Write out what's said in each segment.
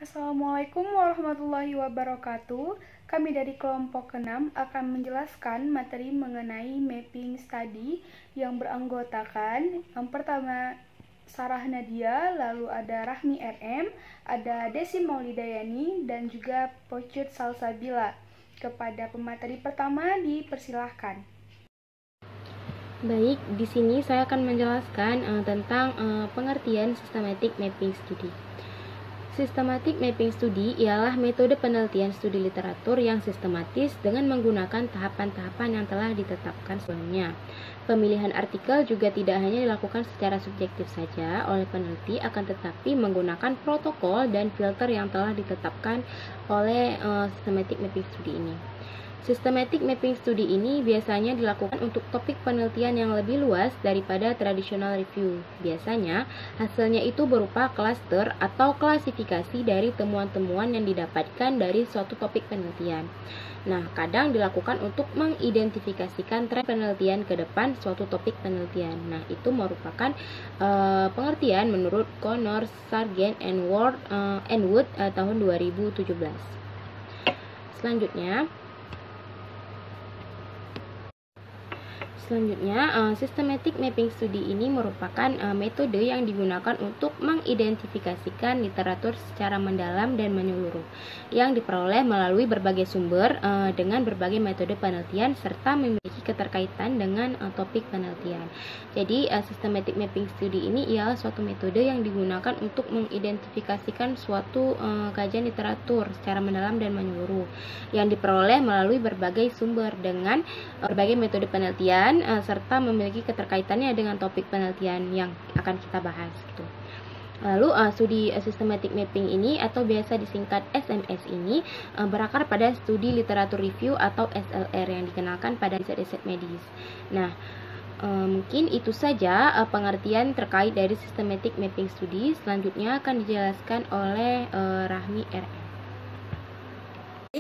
Assalamualaikum warahmatullahi wabarakatuh. Kami dari kelompok ke-6 akan menjelaskan materi mengenai mapping study yang beranggotakan yang pertama Sarah Nadia, lalu ada Rahmi RM, ada Desi Maulidayani, dan juga Pocut Salsabila. Kepada pemateri pertama dipersilahkan. Baik, di sini saya akan menjelaskan tentang pengertian systematic mapping study. Systematic mapping study ialah metode penelitian studi literatur yang sistematis dengan menggunakan tahapan-tahapan yang telah ditetapkan sebelumnya. Pemilihan artikel juga tidak hanya dilakukan secara subjektif saja oleh peneliti, akan tetapi menggunakan protokol dan filter yang telah ditetapkan oleh systematic mapping study ini. Systematic mapping study ini biasanya dilakukan untuk topik penelitian yang lebih luas daripada traditional review. Biasanya, hasilnya itu berupa klaster atau klasifikasi dari temuan-temuan yang didapatkan dari suatu topik penelitian. Nah, kadang dilakukan untuk mengidentifikasikan tren penelitian ke depan suatu topik penelitian. Nah, itu merupakan pengertian menurut Connor, Sargent, and Wood tahun 2017. Selanjutnya, systematic mapping study ini merupakan metode yang digunakan untuk mengidentifikasikan literatur secara mendalam dan menyeluruh yang diperoleh melalui berbagai sumber dengan berbagai metode penelitian serta memiliki keterkaitan dengan topik penelitian. Jadi, systematic mapping study ini ialah suatu metode yang digunakan untuk mengidentifikasikan suatu kajian literatur secara mendalam dan menyeluruh yang diperoleh melalui berbagai sumber dengan berbagai metode penelitian serta memiliki keterkaitannya dengan topik penelitian yang akan kita bahas gitu. Lalu studi systematic mapping ini atau biasa disingkat SMS ini berakar pada studi literatur review atau SLR yang dikenalkan pada riset-riset medis. Nah, mungkin itu saja pengertian terkait dari systematic mapping study. Selanjutnya akan dijelaskan oleh Rahmi RM.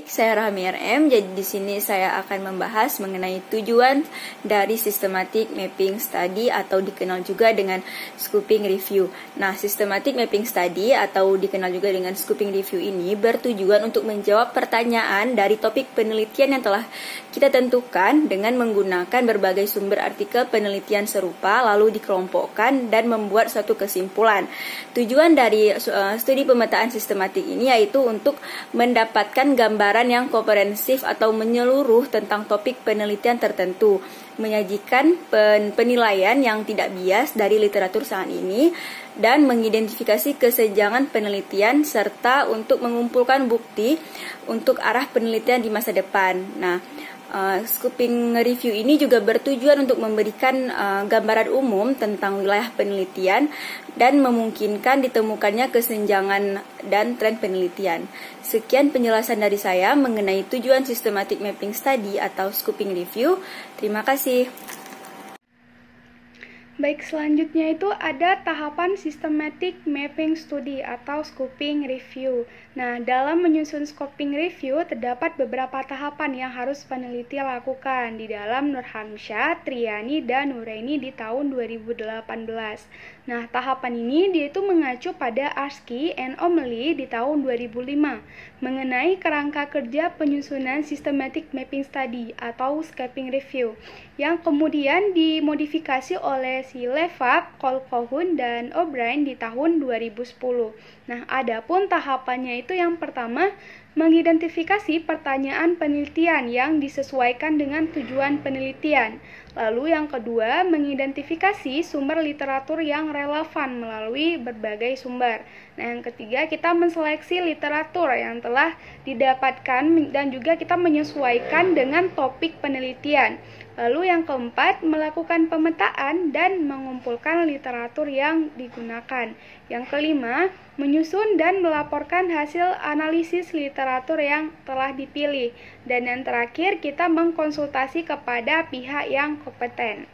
Saya Rahmi RM, jadi di sini saya akan membahas mengenai tujuan dari systematic mapping study atau dikenal juga dengan scoping review. Nah, systematic mapping study atau dikenal juga dengan scoping review ini bertujuan untuk menjawab pertanyaan dari topik penelitian yang telah kita tentukan dengan menggunakan berbagai sumber artikel penelitian serupa lalu dikelompokkan dan membuat suatu kesimpulan. Tujuan dari studi pemetaan sistematik ini yaitu untuk mendapatkan gambaran yang komprehensif atau menyeluruh tentang topik penelitian tertentu, menyajikan penilaian yang tidak bias dari literatur saat ini, dan mengidentifikasi kesenjangan penelitian serta untuk mengumpulkan bukti untuk arah penelitian di masa depan. Nah, scoping review ini juga bertujuan untuk memberikan gambaran umum tentang wilayah penelitian dan memungkinkan ditemukannya kesenjangan dan tren penelitian. Sekian penjelasan dari saya mengenai tujuan systematic mapping study atau scoping review. Terima kasih. Baik, selanjutnya itu ada tahapan systematic mapping study atau scoping review. Nah, dalam menyusun scoping review terdapat beberapa tahapan yang harus peneliti lakukan di dalam Nurhamsyah, Triani, dan Nuraini di tahun 2018. Nah, tahapan ini dia itu mengacu pada Arsky and O'Malley di tahun 2005 mengenai kerangka kerja penyusunan systematic mapping study atau scoping review yang kemudian dimodifikasi oleh si Levak, Colquhoun, dan O'Brien di tahun 2010. Nah, adapun tahapannya itu yang pertama, mengidentifikasi pertanyaan penelitian yang disesuaikan dengan tujuan penelitian. Lalu yang kedua, mengidentifikasi sumber literatur yang relevan melalui berbagai sumber. Nah, yang ketiga, kita menseleksi literatur yang telah didapatkan dan juga kita menyesuaikan dengan topik penelitian. Lalu yang keempat, melakukan pemetaan dan mengumpulkan literatur yang digunakan. Yang kelima, menyusun dan melaporkan hasil analisis literatur yang telah dipilih. Dan yang terakhir, kita mengkonsultasi kepada pihak yang kompeten.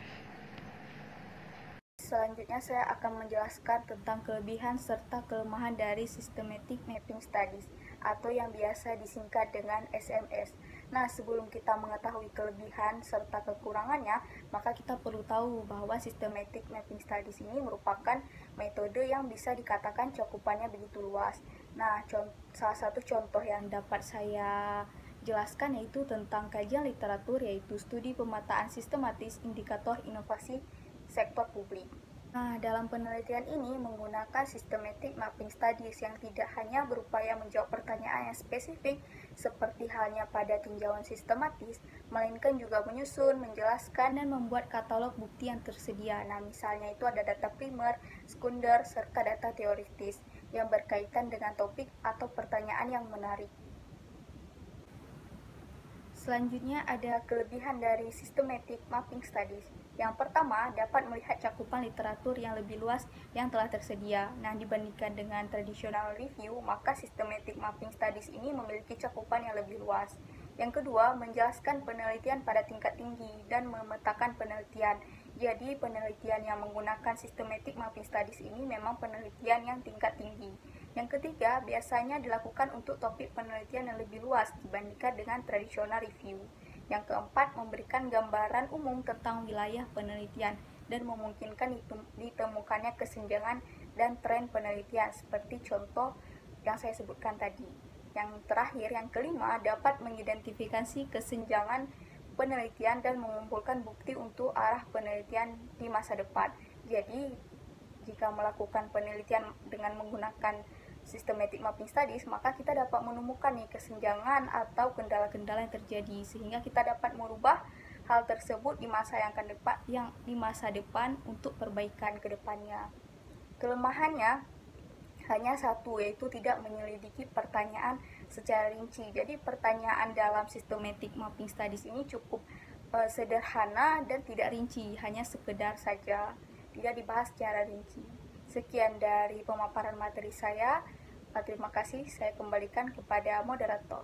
Selanjutnya saya akan menjelaskan tentang kelebihan serta kelemahan dari Systematic Mapping Studies atau yang biasa disingkat dengan SMS. Nah, sebelum kita mengetahui kelebihan serta kekurangannya, maka kita perlu tahu bahwa Systematic Mapping Studies ini merupakan metode yang bisa dikatakan cakupannya begitu luas. Nah, salah satu contoh yang dapat saya jelaskan yaitu tentang kajian literatur, yaitu studi pemetaan sistematis indikator inovasi sektor publik. Nah, dalam penelitian ini menggunakan systematic mapping studies yang tidak hanya berupaya menjawab pertanyaan yang spesifik seperti halnya pada tinjauan sistematis, melainkan juga menyusun, menjelaskan, dan membuat katalog bukti yang tersedia. Nah, misalnya itu ada data primer, sekunder, serta data teoritis yang berkaitan dengan topik atau pertanyaan yang menarik. Selanjutnya ada kelebihan dari systematic mapping studies. Yang pertama, dapat melihat cakupan literatur yang lebih luas yang telah tersedia. Nah, dibandingkan dengan traditional review, maka systematic mapping studies ini memiliki cakupan yang lebih luas. Yang kedua, menjelaskan penelitian pada tingkat tinggi dan memetakan penelitian. Jadi, penelitian yang menggunakan systematic mapping studies ini memang penelitian yang tingkat tinggi. Yang ketiga, biasanya dilakukan untuk topik penelitian yang lebih luas dibandingkan dengan traditional review. Yang keempat, memberikan gambaran umum tentang wilayah penelitian dan memungkinkan ditemukannya kesenjangan dan tren penelitian seperti contoh yang saya sebutkan tadi. Yang terakhir, yang kelima, dapat mengidentifikasi kesenjangan penelitian dan mengumpulkan bukti untuk arah penelitian di masa depan. Jadi, jika melakukan penelitian dengan menggunakan systematic mapping studies, maka kita dapat menemukan kesenjangan atau kendala-kendala yang terjadi sehingga kita dapat merubah hal tersebut di masa masa depan untuk perbaikan ke depannya. Kelemahannya hanya satu, yaitu tidak menyelidiki pertanyaan secara rinci. Jadi pertanyaan dalam systematic mapping studies ini cukup sederhana dan tidak rinci, hanya sekedar saja, tidak dibahas secara rinci. Sekian dari pemaparan materi saya. Terima kasih, saya kembalikan kepada moderator.